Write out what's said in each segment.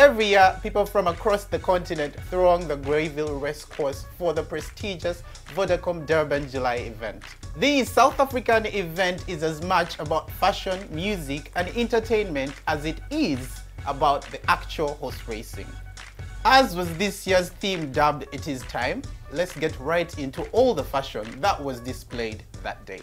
Every year, people from across the continent throng the Greyville Racecourse for the prestigious Vodacom Durban July event. The South African event is as much about fashion, music and entertainment as it is about the actual horse racing. As was this year's theme dubbed "It Is Time," let's get right into all the fashion that was displayed that day.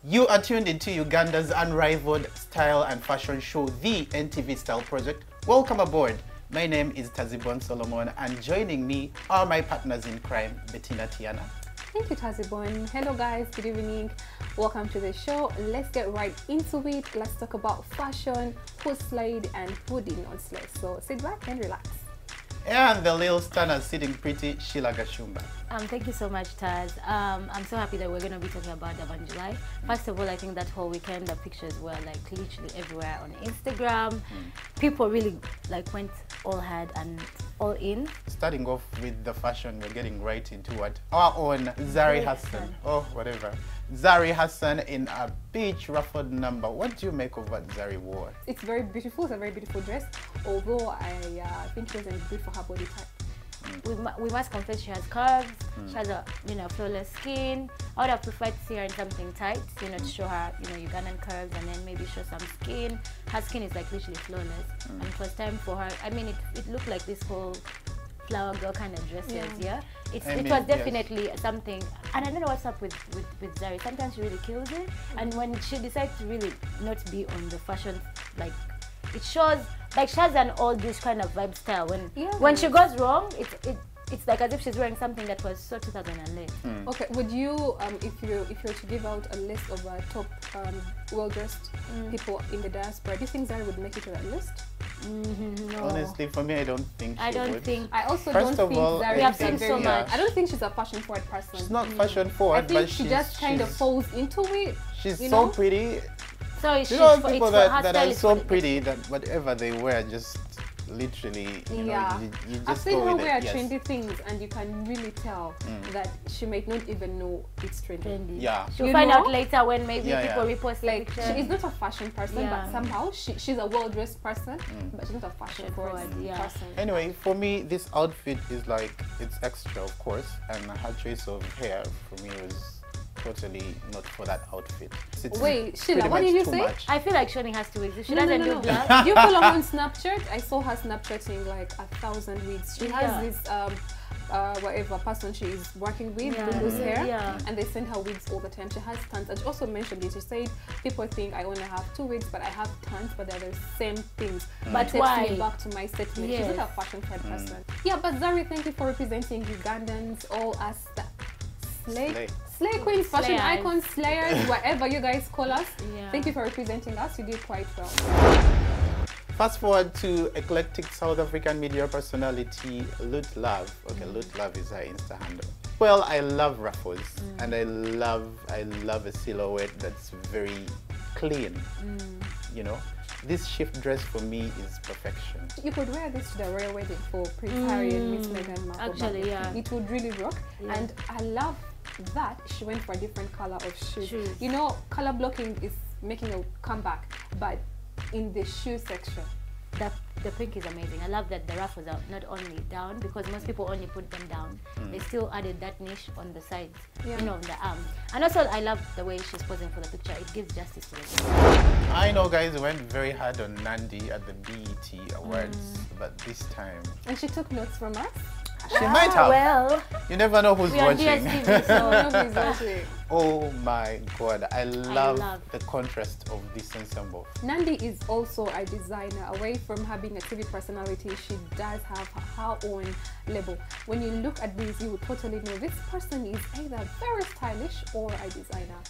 You are tuned into Uganda's unrivaled style and fashion show, the NTV STYLE Project. Welcome aboard. My name is Tazibon Solomon, and joining me are my partners in crime, Bettina Tiana. Thank you, Tazibon. Hello guys, good evening. Welcome to the show. Let's get right into it. Let's talk about fashion, who slayed and who did not slay. So sit back and relax. And the little stunner sitting pretty, Sheila Gashumba. Thank you so much, Taz. I'm so happy that we're going to be talking about Durban July. First of all, I think that whole weekend the pictures were like literally everywhere on Instagram. People really like went all head and all in. Starting off with the fashion, we're getting right into what our own Zari Hassan. Oh, whatever. Zari Hassan in a beach ruffled number. What do you make of what Zari wore? It's very beautiful. It's a very beautiful dress. Although I think it wasn't good for her body type. We must confess she has curves. She has a flawless skin. I would have preferred to see her in something tight, to show her Ugandan curves and then maybe show some skin. Her skin is like literally flawless, and it was time for her. I mean, it looked like this whole flower girl kind of dresses. It was definitely something, and I don't know what's up with Zari. Sometimes she really kills it, and when she decides to really not be on the fashion, like it shows. Like she has an oldish kind of vibe style. When she goes wrong, it's like as if she's wearing something that was so 2008. Okay, would you if you were to give out a list of top well-dressed people in the diaspora, do you think Zari would make it to that list? No. Honestly, for me, I don't think she would. I also First don't think all, Zari we have seen so much. I don't think she's a fashion forward person. She's not fashion forward, but she just kind of falls into it. She's so pretty. So you know people that are so pretty that whatever they wear just literally, you just I've seen go her with wear it. trendy things and you can really tell that she might not even know it's trendy. She'll find out later when maybe people repost like she is not a fashion person, but somehow she's a well-dressed person, but she's not a fashion forward person. Anyway, for me this outfit is like, it's extra of course, and her choice of hair for me was totally not for that outfit. Wait, Sheila, what did you say? I feel like Shoni has to wigs. If she doesn't do black. You follow her on Snapchat? I saw her Snapchatting like 1,000 wigs. She has this whatever person she is working with who's hair, and they send her wigs all the time. She has tons, and she also mentioned it. She said people think I only have 2 wigs, but I have tons, but they're the same things. But why? Back to my statement, she's not a fashion forward person. Yeah, but Zari, thank you for representing Ugandans, all us Slay queens, fashion icons, slayers, whatever you guys call us. Thank you for representing us. You did quite well. Fast forward to eclectic South African media personality Lut Love. Okay, Lut Love is her Insta handle. Well, I love ruffles and I love a silhouette that's very clean. This shift dress for me is perfection. You could wear this to the royal wedding for Prince Harry and Miss Meghan Markle. Actually, it would really rock. And I love that she went for a different color of shoes. Color blocking is making a comeback, but in the shoe section, the pink is amazing. I love that the ruffles are not only down, because most people only put them down. They still added that niche on the sides, the arms. And also I love the way she's posing for the picture. It gives justice to it. I know guys went very hard on Nandi at the BET Awards, but this time... And she took notes from us? She might have. Well, you never know who's watching. DSTV, so nobody's watching. Oh my god, I love the contrast of this ensemble. Nandi is also a designer. Away from her being a TV personality, she does have her own label. When you look at this, you will totally know this person is either very stylish or a designer.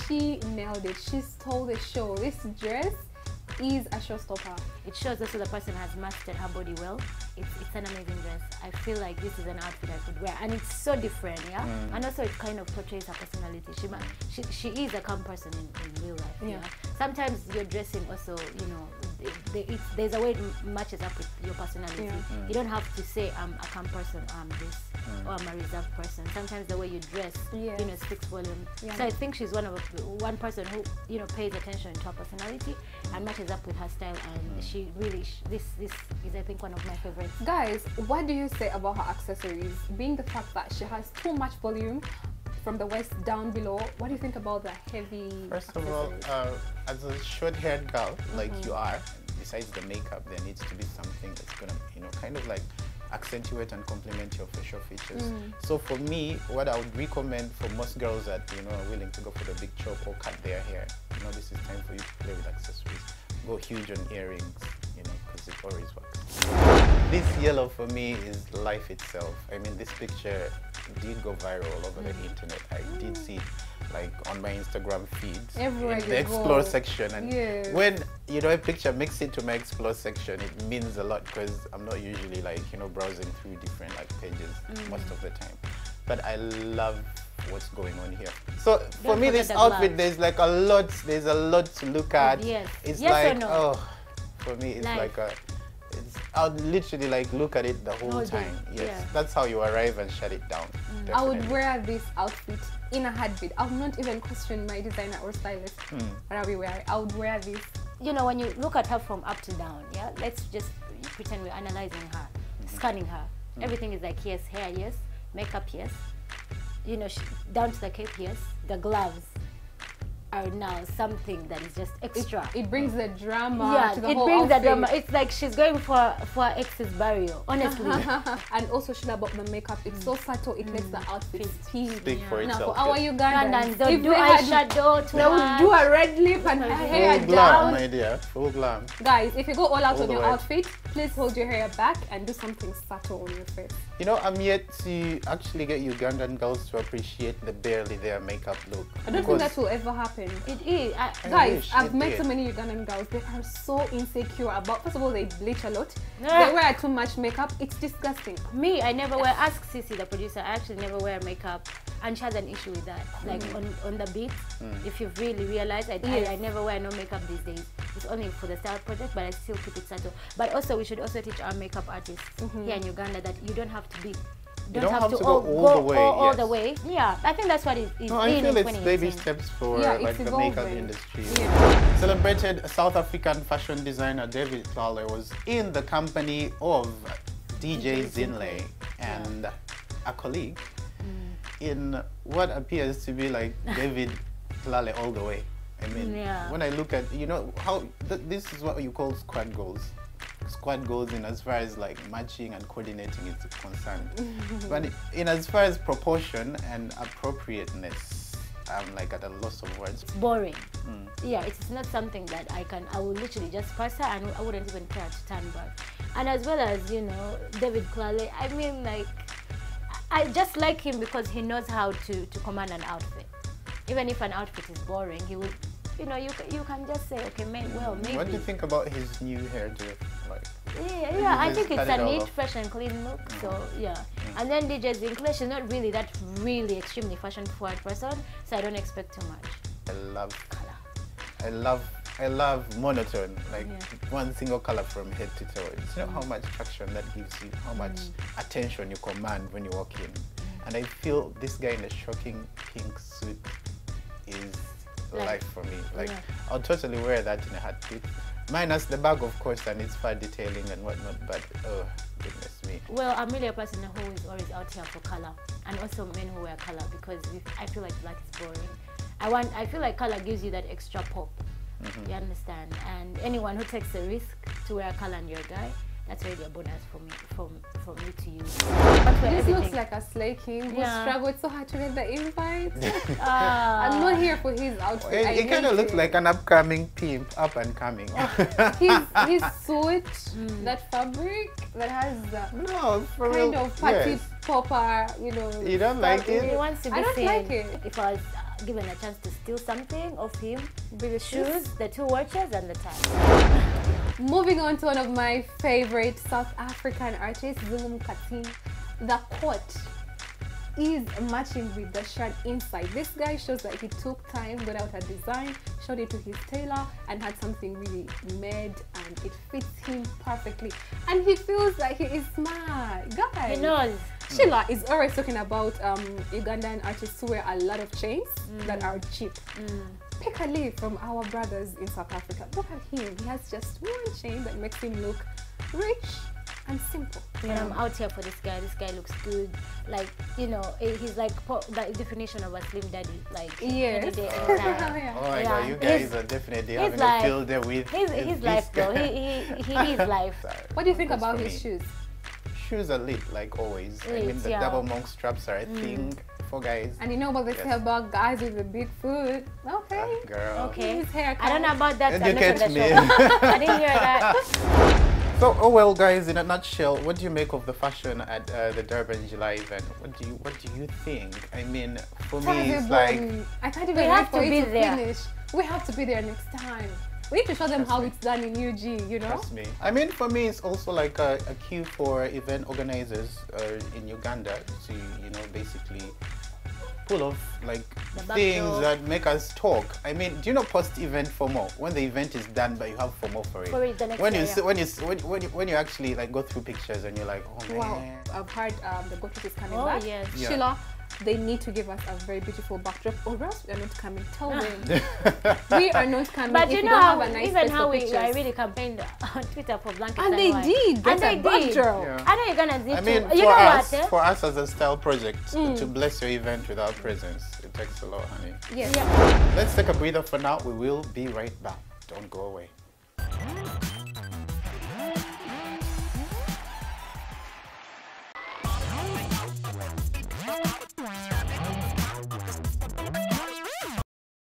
She nailed it. She stole the show. This dress is a showstopper. It shows also the person has mastered her body well. It's an amazing dress. I feel like this is an outfit I could wear, and it's so different, and also it kind of portrays her personality. She is a calm person in real life. Sometimes you're dressing also, there's a way it matches up with your personality. You don't have to say I'm a calm person, I'm this, or I'm a reserved person. Sometimes the way you dress, speaks volume. So I think she's one person who pays attention to her personality and matches up with her style, and she really this is, I think, one of my favorites. Guys, what do you say about her accessories? Being the fact that she has too much volume from the waist down below, what do you think about the heavy First of all, as a short-haired girl like you are, besides the makeup, there needs to be something that's gonna, kind of like accentuate and complement your facial features. So for me, what I would recommend for most girls that are willing to go for the big chop or cut their hair, this is time for you to play with accessories. Go huge on earrings, because it always works. This yellow for me is life itself. I mean, this picture did go viral all over the internet. I did see it like on my Instagram feeds, everywhere in the explore section, and when a picture makes it to my explore section, it means a lot, because I'm not usually like browsing through different pages most of the time. But I love what's going on here. So for me, this outfit, there's a lot to look at. It's for me it's I'll literally look at it the whole time. That's how you arrive and shut it down. I would wear this outfit in a heartbeat. I would not even question my designer or stylist. What are we wearing? I would wear this. When you look at her from up to down, let's just pretend we're analyzing her, scanning her. Everything is yes, hair, yes, makeup, yes. Down to the cape, yes. The gloves are now something that is just extra. It brings the drama to the whole brings outfit. The drama. It's like she's going for ex's burial, honestly. And also, Sheila, about the makeup, it's so subtle, it makes the outfit speak for itself. Now, for our Ugandans, don't do eyeshadow, they would do a red lip and hair full down. Glam, my dear, full glam. Guys, if you go all out on your outfit, please hold your hair back and do something subtle on your face. I'm yet to actually get Ugandan girls to appreciate the barely there makeup look. I don't think that will ever happen. It is. Guys, I've met so many Ugandan girls. They are so insecure about, first of all, they bleach a lot. They wear too much makeup. It's disgusting. Me, I never wear, ask Sissy, the producer, I actually never wear makeup. And she has an issue with that. Like on the beat, if you've really realized, I never wear no makeup these days. It's only for the style project, but I still keep it subtle. But also, we should also teach our makeup artists here in Uganda that you don't have to be, you don't have to go all the way. Yeah, I think that's what it is. No, I feel it's baby steps for the makeup industry. Celebrated South African fashion designer David Tlale was in the company of DJ Zinley and a colleague in what appears to be like David Tlale all the way. I mean, when I look at, how this is what you call squad goals. Squad goals in as far as matching and coordinating is concerned. But in as far as proportion and appropriateness, I'm at a loss of words. It's boring. Yeah, it's not something that I will literally just pass her and I wouldn't even care to turn back. And as well as, David Tlale, I mean, I just like him because he knows how to command an outfit. Even if an outfit is boring, he would, you can just say, okay, maybe. What do you think about his new hairdo? Yeah, I think it's a neat, fresh and clean look. So and then DJ Zinkley, she's not really that extremely fashion forward person, so I don't expect too much. I love color. I love monotone, one single color from head to toe. It's not how much traction that gives you, how much attention you command when you walk in. And I feel this guy in a shocking pink suit is life for me. I'll totally wear that in a heartbeat. Minus the bag, of course, and its fur detailing and whatnot, but oh, goodness me. Well, I'm really a person who is always out here for color, and also men who wear color, because I feel like black is boring. I feel like color gives you that extra pop. You understand? And anyone who takes the risk to wear color and you're a guy, that's really a bonus for me, from me to you. This looks like a slay king who struggled so hard to get the invite. I'm not here for his outfit. It kind of looks like an upcoming pimp, up and coming. His suit, that fabric that has kind of party popper, You don't like it? He wants to be I don't like it. If I was given a chance to steal something of him, be the shoes, the 2 watches, and the tie. Moving on to one of my favorite South African artists, Zulu Mkhathi, the coat. is matching with the shirt inside. This guy shows that he took time, got out a design, showed it to his tailor, and had something really made, and it fits him perfectly. And he feels like he is smart. Guys, he knows. Sheila is always talking about Ugandan artists who wear a lot of chains that are cheap. Pick a leaf from our brothers in South Africa. Look at him. He has just one chain that makes him look rich and simple. And I'm out here for this guy. This guy looks good. Like, you know, he's like the definition of a slim daddy. Like, yes. Oh my God, you guys are definitely having a field day with his life, though. He is life. What do you think about his shoes? Shoes are lit, like always. I mean, the double monk straps are a thing for guys. And you know what they say about guys with a big foot? Okay. Girl. Okay. His haircut. I don't know about that. Educate me. I didn't hear that. So, oh well, guys, in a nutshell, what do you make of the fashion at the Durban July event? What do you think? I mean, for me, it's like I can't even wait for it to finish. We have to be there next time. We need to show them how it's done in UG, you know? Trust me. I mean, for me, it's also like a cue for event organizers in Uganda to, you know, basically pull off like things that make us talk. I mean, do you know post-event FOMO? When the event is done, but you have FOMO for it. For it the next day, when you actually like go through pictures and you're like, oh man. Wow, I've heard the Gotrip is coming back. Yes. Yeah. Sheila, they need to give us a very beautiful backdrop, or else we are not coming. Tell them we are not coming. But if you know, don't have a nice even how I really campaign on Twitter for blankets and they did. And they did. Yeah. I know you're gonna do. I mean, you know what? For us as a style project to bless your event with our presence, it takes a lot, honey. Yes. Yeah. Let's take a breather for now. We will be right back. Don't go away.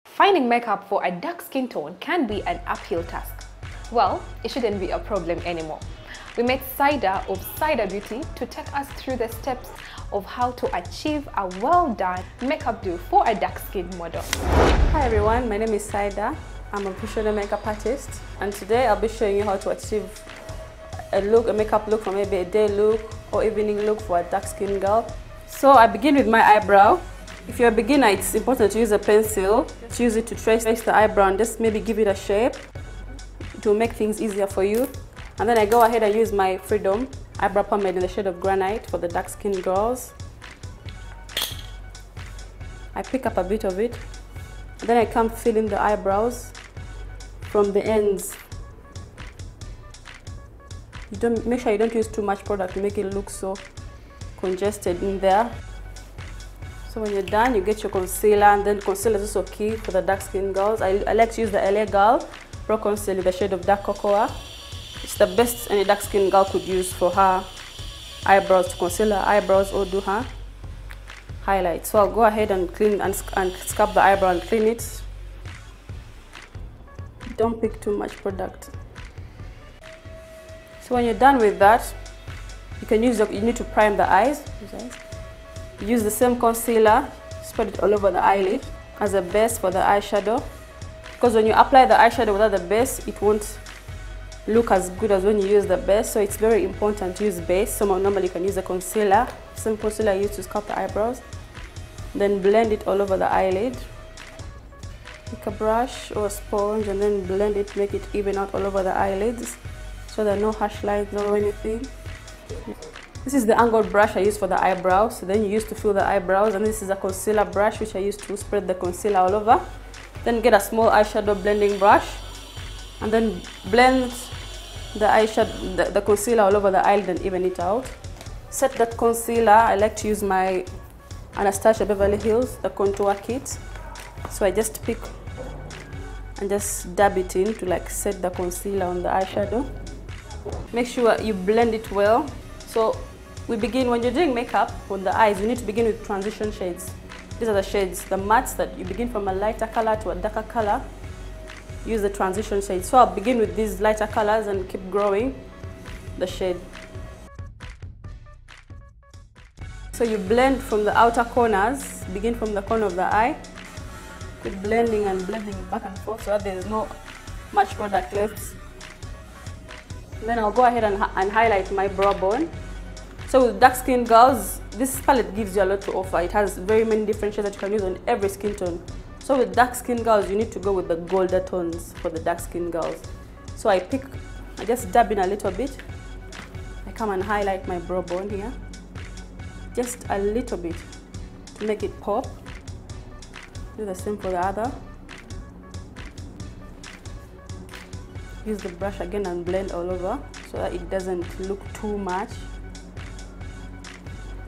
Finding makeup for a dark skin tone can be an uphill task. Well, it shouldn't be a problem anymore. We met Saida of Saida Beauty to take us through the steps of how to achieve a well-done makeup do for a dark skin model. Hi everyone, my name is Saida. I'm a professional makeup artist, and today I'll be showing you how to achieve a makeup look, from maybe a day look or evening look for a dark skin girl. So I begin with my eyebrow. If you're a beginner, it's important to use a pencil. Just use it to trace the eyebrow and just maybe give it a shape to make things easier for you. And then I go ahead and use my Freedom eyebrow pomade in the shade of Granite for the dark skin girls. I pick up a bit of it. And then I come fill in the eyebrows from the ends. Make sure you don't use too much product to make it look so congested in there. So when you're done, you get your concealer, and then concealer is also key for the dark skin girls. I like to use the LA Girl Pro Concealer in the shade of Dark Cocoa. It's the best any dark skin girl could use for her eyebrows, to conceal her eyebrows or do her highlight. So I'll go ahead and clean and scrub the eyebrow and clean it. Don't pick too much product. So when you're done with that, you need to prime the eyes. Use the same concealer, spread it all over the eyelid as a base for the eyeshadow. Because when you apply the eyeshadow without the base, it won't look as good as when you use the base. So it's very important to use base. Normally you can use the concealer, same concealer I use to sculpt the eyebrows. Then blend it all over the eyelid. Take a brush or a sponge and then blend it, make it even out all over the eyelids so there are no harsh lines or anything. This is the angled brush I use for the eyebrows. So then you use to fill the eyebrows, and this is a concealer brush which I use to spread the concealer all over. Then get a small eyeshadow blending brush and then blend the eyeshadow, the concealer all over the eyelid and even it out. Set that concealer. I like to use my Anastasia Beverly Hills, the contour kit. So I just pick and just dab it in to like set the concealer on the eyeshadow. Make sure you blend it well. So we begin, when you're doing makeup on the eyes, you need to begin with transition shades. These are the shades, the mattes that you begin from a lighter color to a darker color. Use the transition shades. So I'll begin with these lighter colors and keep growing the shade. So you blend from the outer corners, begin from the corner of the eye. Keep blending and blending back and forth so that there's no much product left. Then I'll go ahead and highlight my brow bone. So with dark skin girls, this palette gives you a lot to offer. It has very many different shades that you can use on every skin tone. So with dark skin girls, you need to go with the golder tones for the dark skin girls. So I just dab in a little bit. I come and highlight my brow bone here. Just a little bit to make it pop. Do the same for the other. Use the brush again and blend all over so that it doesn't look too much.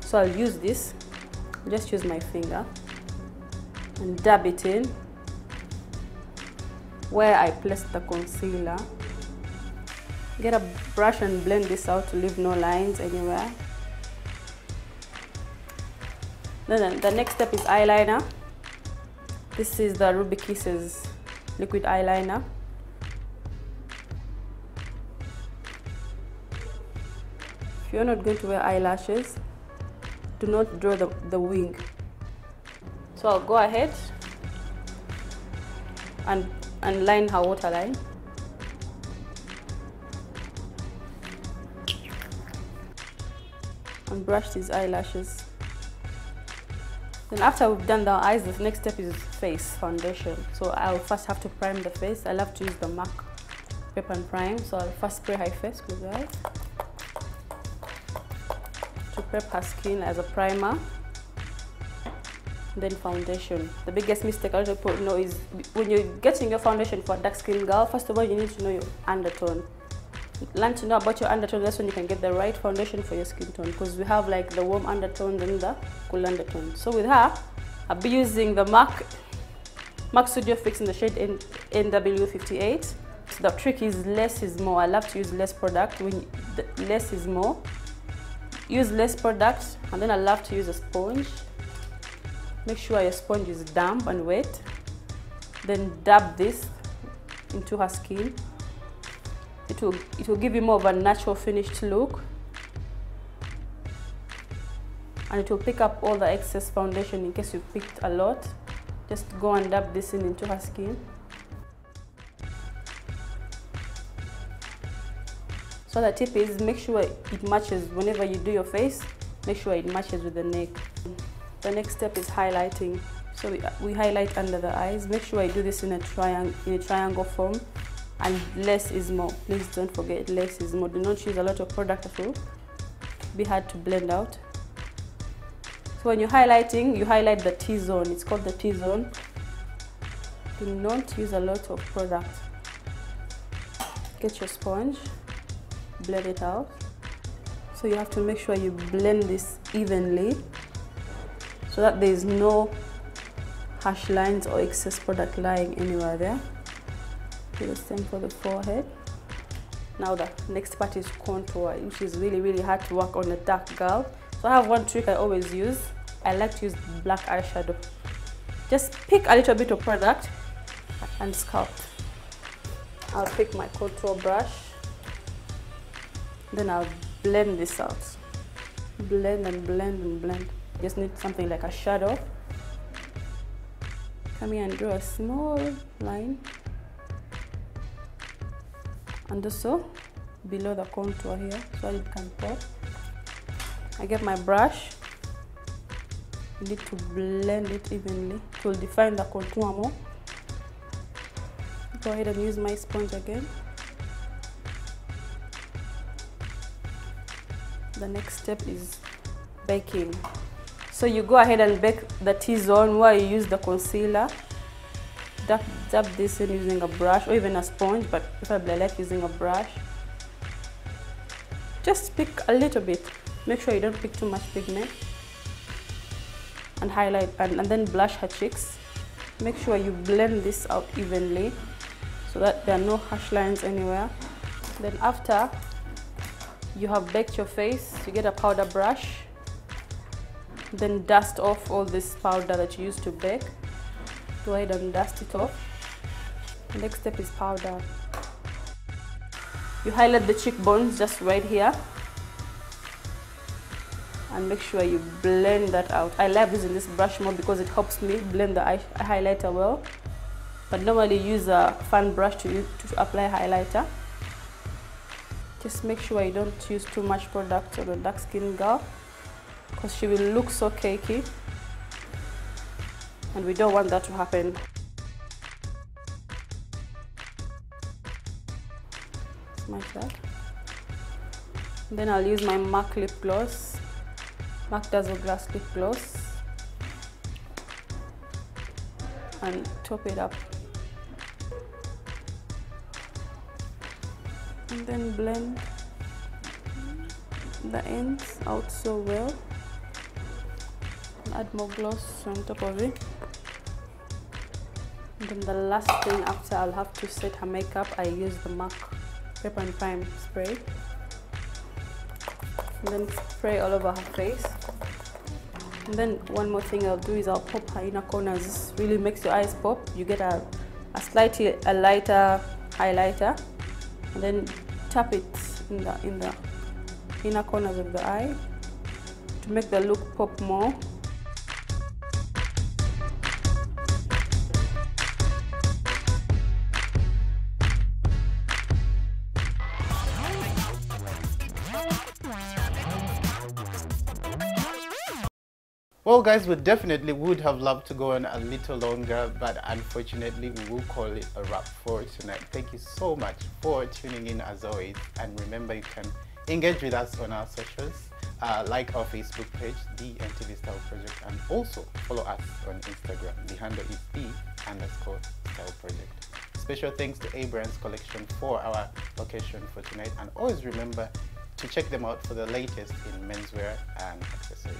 So I'll use this, just use my finger and dab it in where I placed the concealer. Get a brush and blend this out to leave no lines anywhere. Then the next step is eyeliner. This is the Ruby Kisses liquid eyeliner. If you're not going to wear eyelashes, do not draw the wing. So I'll go ahead and line her waterline. And brush these eyelashes. Then after we've done the eyes, the next step is face foundation. So I'll first have to prime the face. I love to use the MAC Prep and Prime. So I'll first spray her face with the eyes to prep her skin as a primer. Then foundation. The biggest mistake I want to know is when you're getting your foundation for a dark skin girl, first of all you need to know your undertone. Learn to know about your undertone, that's when you can get the right foundation for your skin tone, because we have like the warm undertone and the cool undertone. So with her, I'll be using the MAC Studio Fix in the shade NW58. So the trick is less is more. I love to use less product. Less is more. Use less product, and then I love to use a sponge. Make sure your sponge is damp and wet. Then dab this into her skin. It will give you more of a natural finished look, and it will pick up all the excess foundation in case you picked a lot. Just go and dab this into her skin. So the tip is make sure it matches whenever you do your face. Make sure it matches with the neck. The next step is highlighting. So we highlight under the eyes. Make sure I do this in a triangle form. And less is more. Please don't forget, less is more. Do not use a lot of product at all. Be hard to blend out. So when you're highlighting, you highlight the T-zone. It's called the T-zone. Do not use a lot of product. Get your sponge, blend it out. So you have to make sure you blend this evenly so that there is no harsh lines or excess product lying anywhere there. Do the same for the forehead. Now the next part is contour, which is really, really hard to work on a dark girl. So I have one trick I always use. I like to use black eyeshadow. Just pick a little bit of product and sculpt. I'll pick my contour brush. Then I'll blend this out. Blend and blend and blend. Just need something like a shadow. Come here and draw a small line. And also below the contour here, so it can pop. I get my brush. You need to blend it evenly. It will define the contour more. Go ahead and use my sponge again. The next step is baking. So you go ahead and bake the T-zone where you use the concealer. Dab this in using a brush or even a sponge, but preferably I like using a brush. Just pick a little bit. Make sure you don't pick too much pigment. And highlight and then blush her cheeks. Make sure you blend this out evenly so that there are no harsh lines anywhere. Then after you have baked your face, you get a powder brush. Then dust off all this powder that you used to bake. Go ahead and dust it off. The next step is powder. You highlight the cheekbones just right here. And make sure you blend that out. I love using this brush more because it helps me blend the highlighter well. But normally use a fan brush to apply highlighter. Just make sure you don't use too much product on a dark skin girl. because she will look so cakey, and we don't want that to happen. Smudge that. And then I'll use my MAC lip gloss, MAC Dazzle Glass lip gloss, and top it up. And then blend the ends out so well. Add more gloss on top of it. And then the last thing after I'll have to set her makeup, I use the MAC Pepper and Prime spray. And then spray all over her face. And then one more thing I'll do is I'll pop her inner corners. This really makes your eyes pop. You get a slightly lighter highlighter, and then tap it in the inner corners of the eye to make the look pop more. Well guys, we definitely would have loved to go on a little longer, but unfortunately we will call it a wrap for tonight. Thank you so much for tuning in as always, and remember you can engage with us on our socials, like our Facebook page, the NTV STYLE Project, and also follow us on Instagram. The handle is the_STYLE Project. Special thanks to A-Brands Collection for our location for tonight, and always remember to check them out for the latest in menswear and accessories.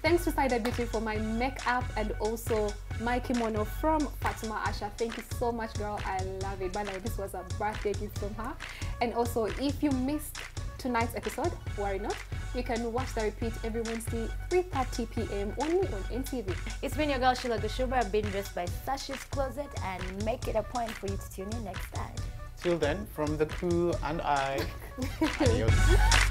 Thanks to Saida Beauty for my makeup, and also my kimono from Fatima Asha. Thank you so much, girl. I love it. By the way, this was a birthday gift from her. And also, if you missed tonight's episode, worry not. You can watch the repeat every Wednesday, 3:30 p.m. only on NTV. It's been your girl, Sheila Gashuba. I've been dressed by Sashi's Closet, and make it a point for you to tune in next time. Till then, from the crew and I, adios.